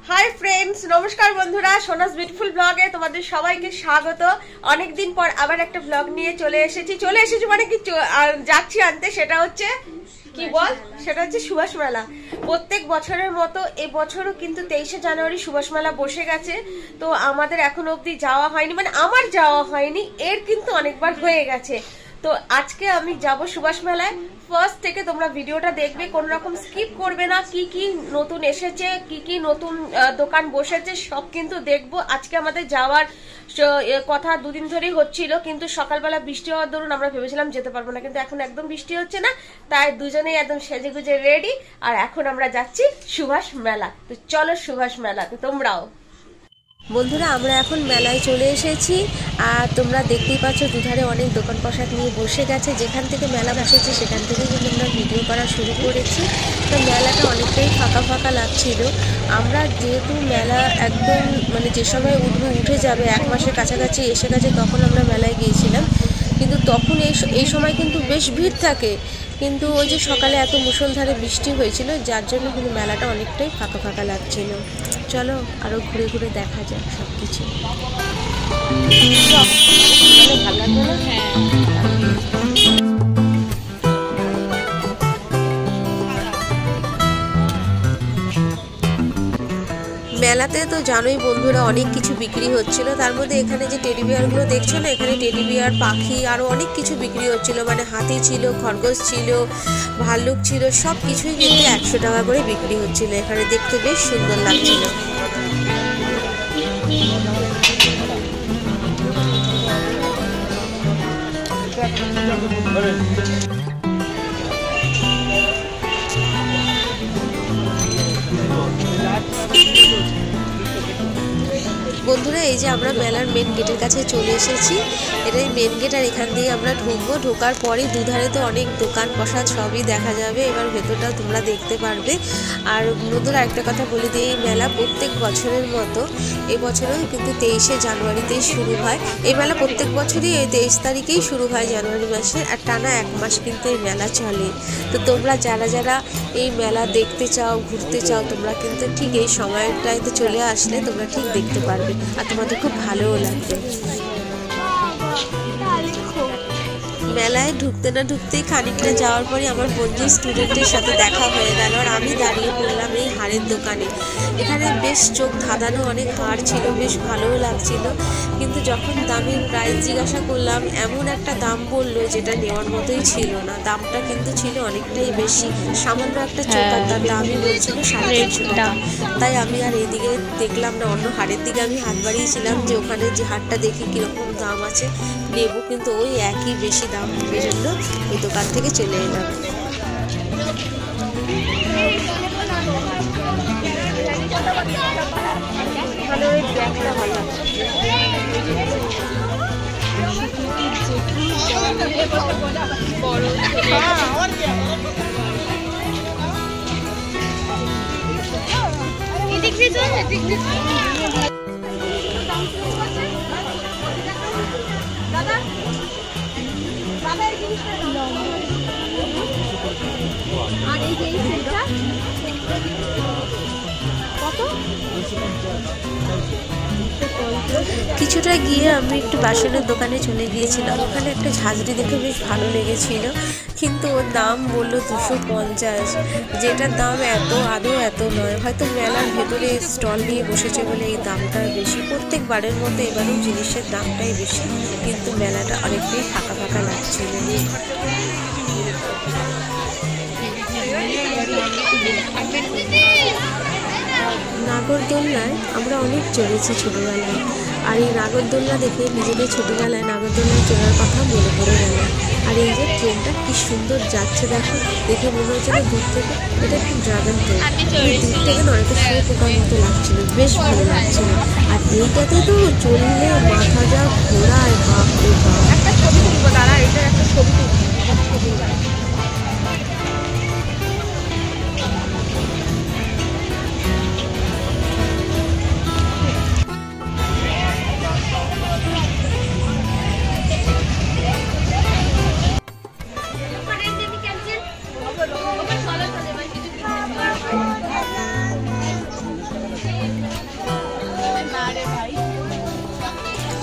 Hi friends नमस्कार बंधुरा Sona's beautiful ब्लगे तुम्हारे सबाइके स्वागत। अनेक दिन पर आबार एक ब्लग निये चले एसेछि माने कि जाচ্ছি आनते सेटा होच्छे কি বল সেটা হচ্ছে সুভাষ মেলা। প্রত্যেক বছরের মতো এই বছরও কিন্তু 23শে জানুয়ারি সুভাষ মেলা বসে গেছে। তো আমাদের এখন অবধি যাওয়া হয়নি, মানে আমার যাওয়া হয়নি, এর কিন্তু অনেকবার হয়ে গেছে। তো আজকে আমি যাব সুভাষ মেলায়। ফার্স্ট থেকে তোমরা ভিডিওটা দেখবে, কোন রকম স্কিপ করবে না। কি কি নতুন এসেছে, কি কি নতুন দোকান বসেছে সব কিন্তু দেখবো। আজকে আমাদের যাওয়ার কথা দুদিন ধরেই হচ্ছিল, কিন্তু সকালবেলা বৃষ্টি হওয়ার দরুন আমরা ভেবেছিলাম যেতে পারবো না, কিন্তু এখন একদম বৃষ্টি হচ্ছে না, তাই দুজনেই একদম সেজে গুজে রেডি। আর এখন আমরা যাচ্ছি সুভাষ মেলা। তো চলো সুভাষ মেলাতে তোমরাও। বন্ধুরা আমরা এখন মেলায় চলে এসেছি, আর তোমরা দেখতেই পাচ্ছ দুধারে অনেক দোকান পোশাক নিয়ে বসে গেছে। যেখান থেকে মেলা বসেছে সেখান থেকে কিন্তু আমরা ভিডিও করা শুরু করেছি। তো মেলাটা অনেকটাই ফাঁকা ফাঁকা লাগছিল। আমরা যেহেতু মেলা একদম মানে যে সময় উঠে যাবে 1 মাসের কাছাকাছি এসে গেছে, তখন আমরা মেলায় গিয়েছিলাম। কিন্তু তখন এই সময় কিন্তু বেশ ভিড় থাকে, কিন্তু ওই যে সকালে এত মুষলধারে বৃষ্টি হয়েছিল যার জন্য কিন্তু মেলাটা অনেকটাই ফাঁকা ফাঁকা লাগছিল। চলো আরো ঘুরে ঘুরে দেখা যাক সব কিছু। ভালো লাগবে না? মেলাতে তো জানোই বন্ধুরা অনেক কিছু বিক্রি হচ্ছিল। তার মধ্যে এখানে যে টেডি বিয়ারগুলো দেখছো না, এখানে টেডি বিয়ার, পাখি, আরও অনেক কিছু বিক্রি হচ্ছিল। মানে হাতি ছিল, খরগোশ ছিল, ভাল্লুক ছিল, সব কিছুই কিন্তু 100 টাকা করে বিক্রি হচ্ছিল। এখানে দেখতে বেশ সুন্দর লাগছিল। বন্ধুরা এই যে আমরা মেলার মেন গেটের কাছে চলে এসেছি, এটাই মেন গেট। আর এখান দিয়ে আমরা ঢুকবো। ঢোকার পরে দুধারে তো অনেক দোকান বসা সবই দেখা যাবে। এবার ভেতরটা তোমরা দেখতে পারবে। আর বন্ধুরা একটা কথা বলে দিই, এই মেলা প্রত্যেক বছরের মতো এই বছরেও কিন্তু 23শে জানুয়ারিতেই শুরু হয়। এই মেলা প্রত্যেক বছরই এই 23 তারিখেই শুরু হয় জানুয়ারি মাসে, আর টানা 1 মাস কিন্তু এই মেলা চলে। তো তোমরা যারা যারা এই মেলা দেখতে চাও, ঘুরতে চাও, তোমরা কিন্তু ঠিক এই সময়টাতে চলে আসলে তোমরা ঠিক দেখতে পারবে, আর তোমাদের খুব ভালোও লাগবে। মেলায় ঢুকতে না ঢুকতেই খানিকটা যাওয়ার পরে আমার বন্ধু স্টুডেন্টের সাথে দেখা হয়ে গেল, আর আমি দাঁড়িয়ে পড়লাম এই হারের দোকানে। এখানে বেশ চোখ ধাঁধানো অনেক হার ছিল, বেশ ভালোও লাগছিল। কিন্তু যখন দামের প্রাইস জিজ্ঞাসা করলাম, এমন একটা দাম বললো যেটা নেওয়ার মতোই ছিল না। দামটা কিন্তু ছিল অনেকটাই বেশি। সামান্য একটা চোখার তার দামই বলছিল 350 টাকা। তাই আমি আর এইদিকে দেখলাম না, অন্য হারের দিকে আমি হাত বাড়িয়েছিলাম যে ওখানে যে হারটা দেখি কীরকম দাম আছে নেবো, কিন্তু ওই একই বেশি দাম। এই জন্য ওই দোকান থেকে চলে এলাম। আর এই যে সেটটা কত? কিছুটা গিয়ে আমি একটু বাসনের দোকানে চলে গিয়েছিলাম। ওখানে একটা ঝাঁঝরি দেখে বেশ ভালো লেগেছিল, কিন্তু ওর দাম বললো 250, যেটার দাম আদৌ এত নয়। হয়তো মেলার ভেতরে স্টল নিয়ে বসেছে বলে এই দামটা বেশি। প্রত্যেকবারের মতো এবারও জিনিসের দামটাই বেশি, কিন্তু মেলাটা অনেকটাই ফাঁকা ফাঁকা লাগছিল। নাগরদোলনায় আমরা অনেক চড়েছি ছোটোবেলায়, আর এই নাগরদোলনা দেখে নিজেদের ছোটোবেলায় নাগরদোলনায় চড়ার কথা মনে পড়ে গেল। আর এই যে ট্রেনটা কি সুন্দর যাচ্ছে দেখো, দেখে মনে হচ্ছে না দূর থেকে এটা একটু ড্রাগন ট্রেন। দূর থেকে না অনেকটা শুয়োপোকার মতো লাগছিল, বেশ ভালো লাগছিল। আর এইটাতে তো চললে মাথা যা ঘোরায়, বাপ রে বাপ। একটা ছবি তুলবো দাঁড়া, এটা একটা ছবি তুলবো।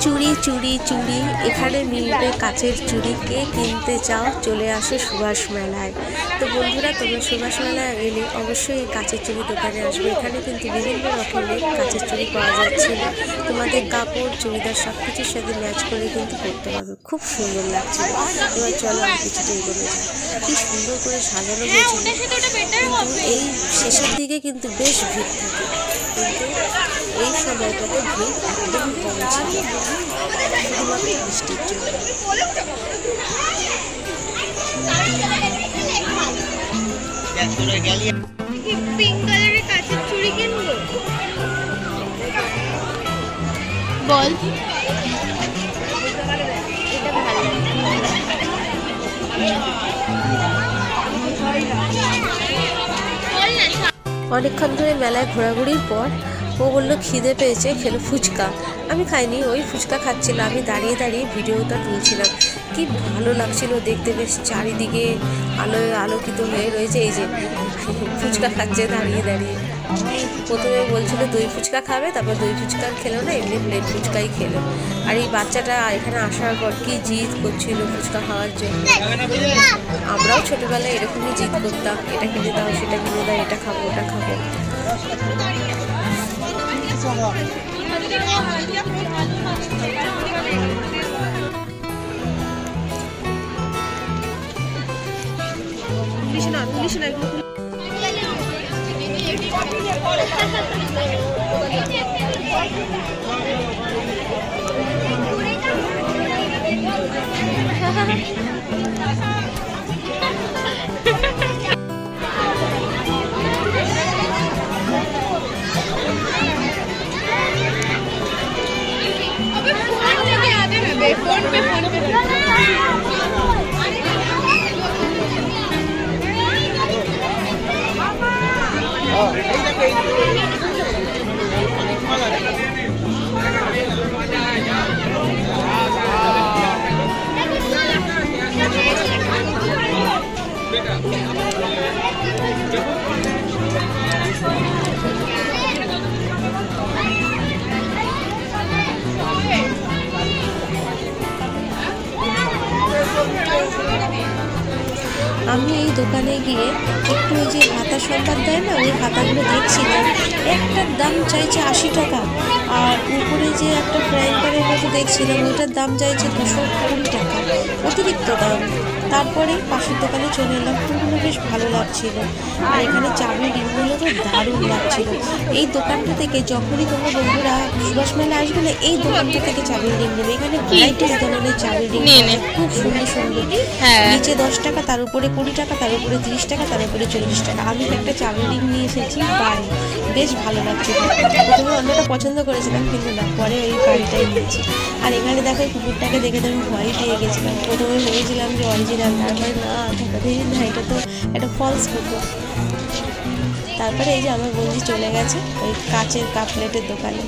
চুড়ি চুড়ি চুড়ি এখানে মিলবে কাচের চুড়ি। কে কিনতে চাও চলে আসো সুভাষ মেলায়। তো বন্ধুরা, তোমরা সুভাষ মেলায় এলে অবশ্যই এই কাচের চুড়ি দোকানে আসবে। এখানে কিন্তু বিভিন্ন রকমের কাচের চুড়ি পাওয়া যাচ্ছিল। তোমাদের কাপড় চুড়িদার সব কিছুর সাথে ম্যাচ করে কিন্তু পরতে পারবে, খুব সুন্দর লাগছিল। এবার চলো আর কিছুটা এগোনো যায়। কি সুন্দর করে সাজানো হয়েছিল, কিন্তু এই শেষের দিকে কিন্তু বেশ ভিড় থাকে, কিন্তু এই সময়টাতে ভিড় একদমই কম ছিল, শুধুমাত্র বৃষ্টির জন্য। পিঙ্ক কালারের কাচের চুড়ি কিনবো বল, এটা ভালো। অনেকক্ষণ ধরে মেলায় ঘোরাঘুরির পর ও বললো খিদে পেয়েছে, খেলো ফুচকা। আমি খাইনি, ওই ফুচকা খাচ্ছিল, আমি দাঁড়িয়ে দাঁড়িয়ে ভিডিওটা তুলছিলাম। কি ভালো লাগছিল দেখতে, বেশ চারিদিকে আলোয় আলোকিত হয়ে রয়েছে। এই যে ফুচকা খাচ্ছে দাঁড়িয়ে দাঁড়িয়ে। প্রথমে বলছিল দই ফুচকা খাবে, তারপর দই ফুচকা খেলো না, এমনি প্লেন ফুচকাই খেলো। আর এই বাচ্চাটা এখানে আসার পর কি জিদ করছিল ফুচকা খাওয়ার জন্য। আমরাও ছোটোবেলায় এরকমই জিদ করতাম, এটা কিনে দাও সেটা কিনে দাও, এটা খাবো ওটা খাবো। আমি এই দোকানে গিয়ে একটু ওই যে হাতা সম্বাদ দেয় না, ওই হাতাগুলো দেখছিলাম। একটার দাম চাইছে 80 টাকা, আর উপরে যে একটা ফ্রাই প্যানের মতো দেখছিলাম ওইটার দাম চাইছে 220 টাকা, অতিরিক্ত দাম। তারপরে পাশের দোকানে চলে এলাম, ফুলগুলো বেশ ভালো লাগছিল। আর এখানে চাবির রিংগুলো তো দারুণ লাগছিল। এই দোকানটা থেকে যখনই তোমরা বন্ধুরা সুভাষ মেলা আসবে না, এই দোকানটা থেকে চাবির রিং নেবে। এখানে ভ্যারাইটিস ধরনের চাবির রিং খুব সুন্দর সুন্দর। নিচে 10 টাকা, তার উপরে 20 টাকা, তার উপরে 30 টাকা, তার উপরে 40 টাকা। আমি একটা চাবির রিং নিয়ে এসেছি বাড়ি, বেশ ভালো লাগছিল। প্রথমে অন্যটা পছন্দ করেছিলাম, কিন্তু না, পরে ওই বাড়িটাই নিয়েছি। আর এখানে দেখো কুকুরটাকে দেখে তো আমি ভয় পেয়ে গেছিলাম। প্রথমে ভেবেছিলাম যে অরিজিনাল, তারপরে না, না, এটা তো একটা ফলস কুকুর। তারপরে এই যে আমার বন্ধু চলে গেছে ওই কাচের কাপ প্লেটের দোকানে।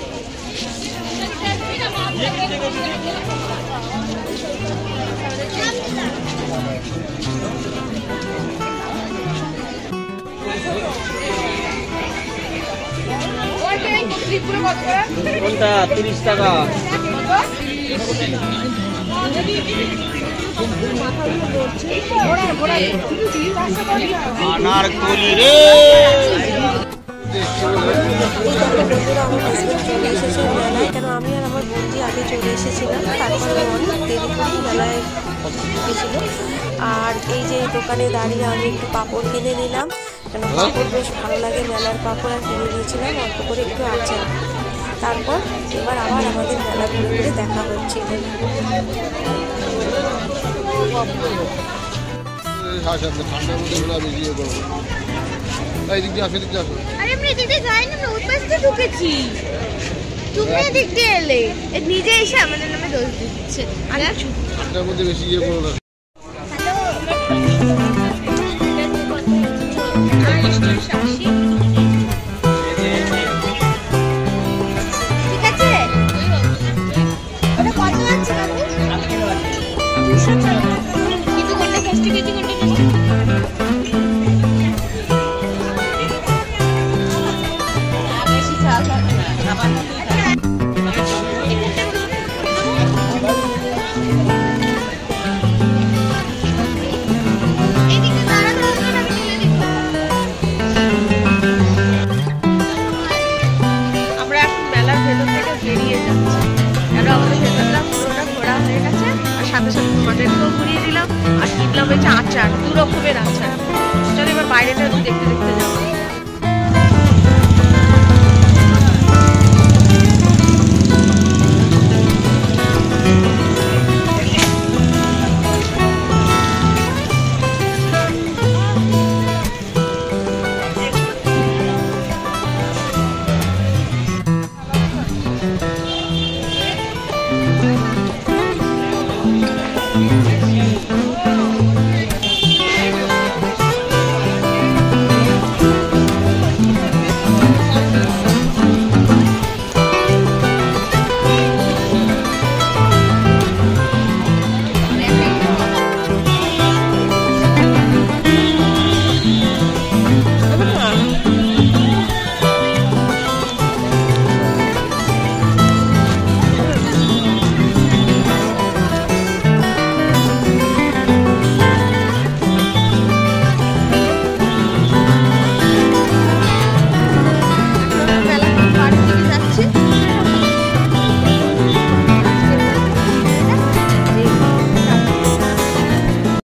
কোনটা 30 টাকা? আনারকলি রে। কেন আমি আর আমার বন্ধু আগে চলে এসেছিলাম, তারপরে অনেক দেরি করে মেলায় গেছিল। আর এই যে দোকানে দাঁড়িয়ে আমি একটু পাঁপড় কিনে নিলাম, কেন পাঁপড় বেশ ভালো লাগে, মেলার পাঁপড়। আর কিনে নিয়েছিলাম অল্প করে একটু আচার। তারপর এবার আবার আমাদের মেলা ঘুরে ঘুরে দেখা হচ্ছে। নিজে এসে আমাদের নামে দোষ দিচ্ছে। বেশি ইয়ে করো না। তোমাদের সাথে তোমাদেরকেও ঘুরিয়ে দিলাম। আর কিনলাম হচ্ছে আচার, 2 রকমের আচার। চলো এবার বাইরেটা একটু দেখতে দেখতে যাবো।